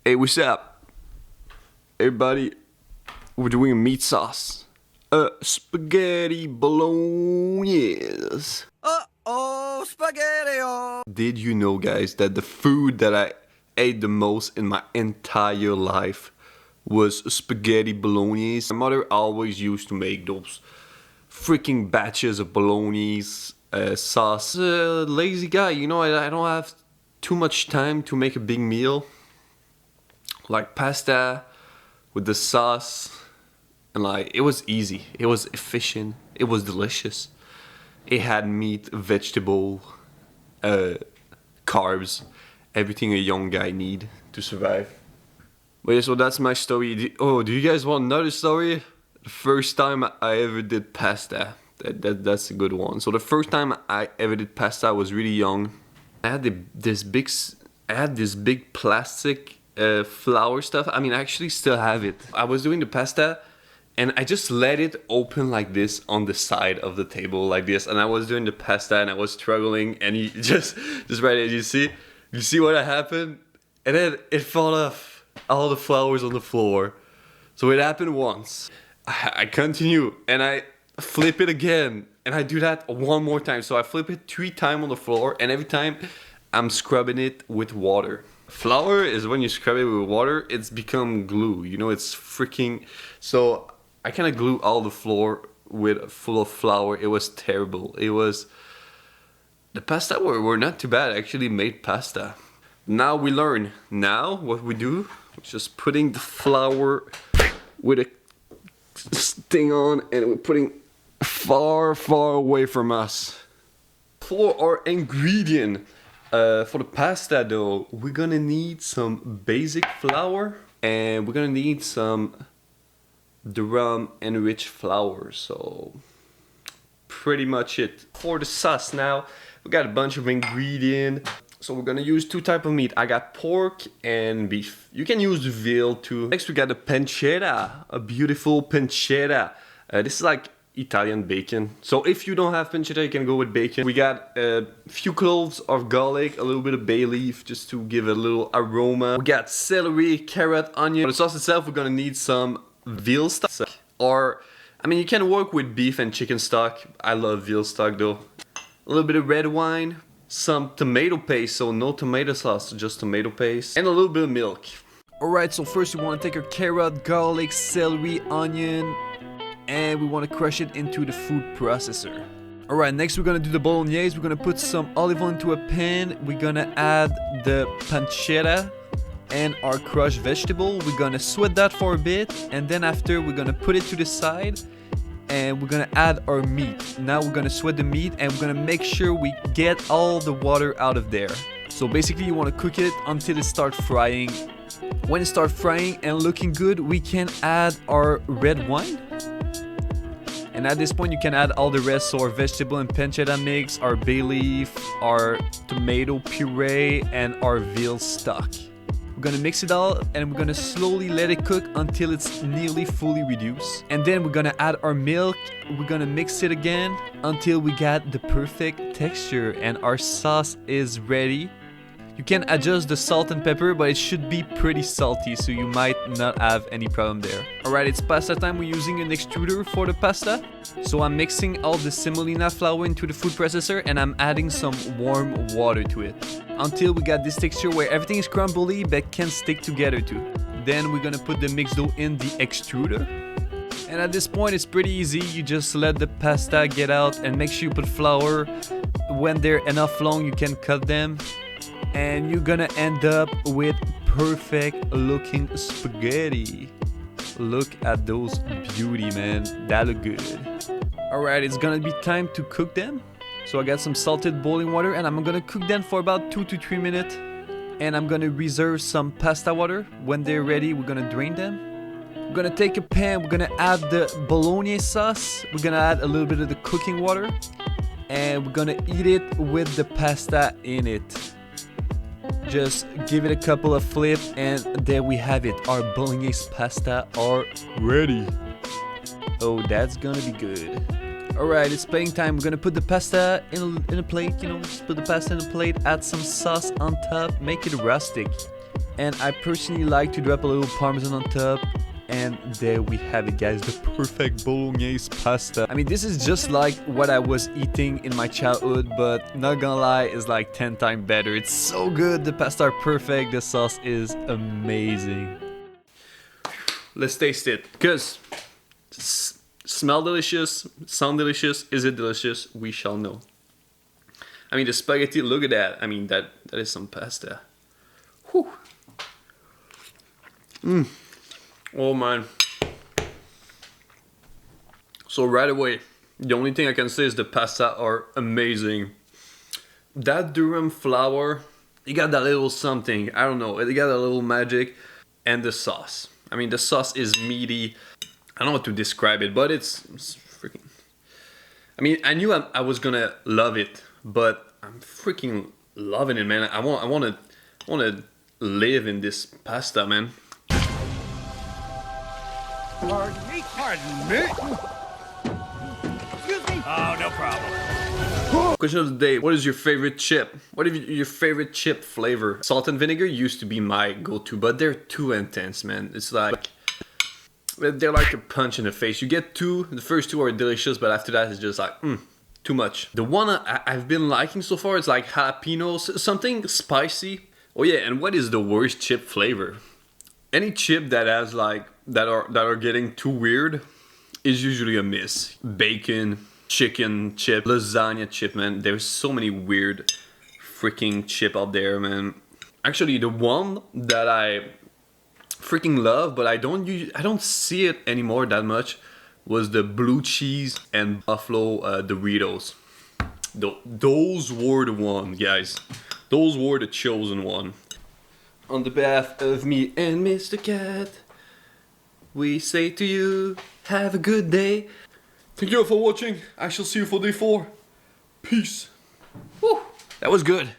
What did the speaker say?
Hey, what's up? Everybody, we're doing a meat sauce. Spaghetti bolognese. Uh-oh, spaghetti-o! Did you know, guys, that the food that I ate the most in my entire life was spaghetti bolognese? My mother always used to make those freaking batches of bolognese sauce. Lazy guy, you know, I don't have too much time to make a big meal. Like pasta with the sauce, and like it was easy, it was efficient, it was delicious. It had meat, vegetable, carbs, everything a young guy need to survive. But yeah, so that's my story. Oh, do you guys want another story? The first time I ever did pasta. That's a good one. So the first time I ever did pasta, I was really young. I had this big plastic flour stuff. I mean, I actually still have it. I was doing the pasta and I just let it open like this on the side of the table like this, and I was doing the pasta and I was struggling, and you just right there, you see what happened, and then it fell off, all the flours on the floor. So it happened once. I continue and I flip it again, and I do that one more time. So I flip it 3 times on the floor, and every time I'm scrubbing it with water. Flour is when you scrub it with water, it's become glue. You know, it's freaking... So I kind of glue all the floor full of flour. It was terrible. It was... The pasta were not too bad. I actually made pasta. Now we learn. Now what we do is just putting the flour with a thing on, and we're putting far away from us. For our ingredient. For the pasta though, we're gonna need some basic flour, and we're gonna need some durum enriched flour. So pretty much it. For the sauce now, we got a bunch of ingredients. So we're gonna use 2 types of meat. I got pork and beef. You can use veal too. Next we got the pancetta, a beautiful pancetta. This is like Italian bacon. So if you don't have pancetta, you can go with bacon. We got a few cloves of garlic, a little bit of bay leaf just to give a little aroma. We got celery, carrot, onion. For the sauce itself, we're gonna need some veal stock. Or, I mean, you can work with beef and chicken stock. I love veal stock though. A little bit of red wine, some tomato paste, so no tomato sauce, just tomato paste, and a little bit of milk. Alright, so first we want to take our carrot, garlic, celery, onion, and we want to crush it into the food processor. Alright, next we're gonna do the bolognese. We're gonna put some olive oil into a pan. We're gonna add the pancetta and our crushed vegetable. We're gonna sweat that for a bit, and then after we're gonna put it to the side, and we're gonna add our meat. Now we're gonna sweat the meat, and we're gonna make sure we get all the water out of there. So basically you want to cook it until it starts frying. When it starts frying and looking good, we can add our red wine. And at this point you can add all the rest, so our vegetable and pancetta mix, our bay leaf, our tomato puree, and our veal stock. We're gonna mix it all, and we're gonna slowly let it cook until it's nearly fully reduced. And then we're gonna add our milk. We're gonna mix it again until we got the perfect texture, and our sauce is ready. You can adjust the salt and pepper, but it should be pretty salty, so you might not have any problem there. Alright, it's pasta time. We're using an extruder for the pasta. So I'm mixing all the semolina flour into the food processor, and I'm adding some warm water to it until we got this texture where everything is crumbly but can stick together too. Then we're gonna put the mixed dough in the extruder. And at this point it's pretty easy. You just let the pasta get out, and make sure you put flour. When they're enough long, you can cut them. And you're gonna end up with perfect looking spaghetti. Look at those beauty, man. That look good. Alright, it's gonna be time to cook them. So I got some salted boiling water, and I'm gonna cook them for about 2 to 3 minutes. And I'm gonna reserve some pasta water. When they're ready, we're gonna drain them. We're gonna take a pan, we're gonna add the bolognese sauce. We're gonna add a little bit of the cooking water, and we're gonna eat it with the pasta in it. Just give it a couple of flips, and there we have it. Our bolognese pasta are ready. Oh, that's gonna be good. Alright, it's plating time. We're gonna put the pasta in a plate, you know, just put the pasta in a plate, add some sauce on top, make it rustic. And I personally like to drop a little parmesan on top. And there we have it, guys, the perfect bolognese pasta. I mean, this is just like what I was eating in my childhood, but not gonna lie, it's like 10 times better. It's so good, the pasta are perfect, the sauce is amazing. Let's taste it, because smell delicious, sound delicious, is it delicious? We shall know. I mean, the spaghetti, look at that. I mean, that is some pasta. Whew. Oh man. So right away, the only thing I can say is the pasta are amazing. That durum flour, it got that little something, I don't know, it got a little magic. And the sauce. I mean, the sauce is meaty. I don't know how to describe it, but it's freaking... I mean, I knew I was gonna love it, but I'm freaking loving it, man. I wanna live in this pasta, man. Pardon me? Pardon me? Excuse me? Oh, no problem. Question of the day, what is your favorite chip? What is your favorite chip flavor? Salt and vinegar used to be my go-to, but they're too intense, man. It's like, they're like a punch in the face. You get two, the first two are delicious, but after that it's just like, too much. The one I've been liking so far is like jalapeno, something spicy. Oh yeah, and what is the worst chip flavor? Any chip that has like, that are getting too weird is usually a miss. Bacon, chicken chip, lasagna chip, man. There's so many weird freaking chip out there, man. Actually, the one that I freaking love, but I don't see it anymore that much, was the blue cheese and buffalo Doritos. Those were the one, guys. Those were the chosen one. On the behalf of me and Mr. Cat, we say to you, have a good day. Thank you all for watching. I shall see you for day 4. Peace. Woo, that was good.